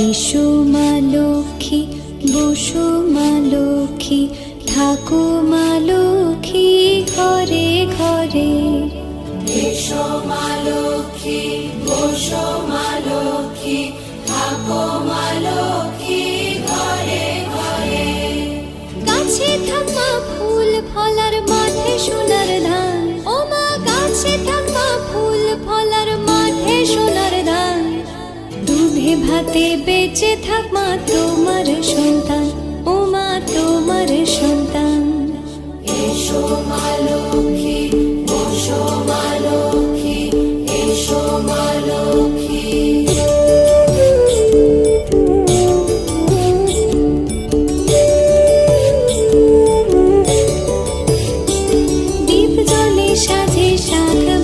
এসো মা লক্ষ্মী, বসো মা লক্ষ্মী, থাকো মা লক্ষ্মী ঘরে ঘরে। এসো মা লক্ষ্মী, বসো মা লক্ষ্মী, থাকো মা লক্ষ্মী ঘরে ঘরে। গাছে থাক মা ফুল ফলার, মাঠে সোনার ধান। ও মা গাছে থাক মা ফুল ফলার, মাঠে সোনার ধান। দুধে ভাতে বেঁচে থাক মা তোমার সন্তান, ও মা তোমার সন্তান। এসো মা লক্ষ্মী, বসো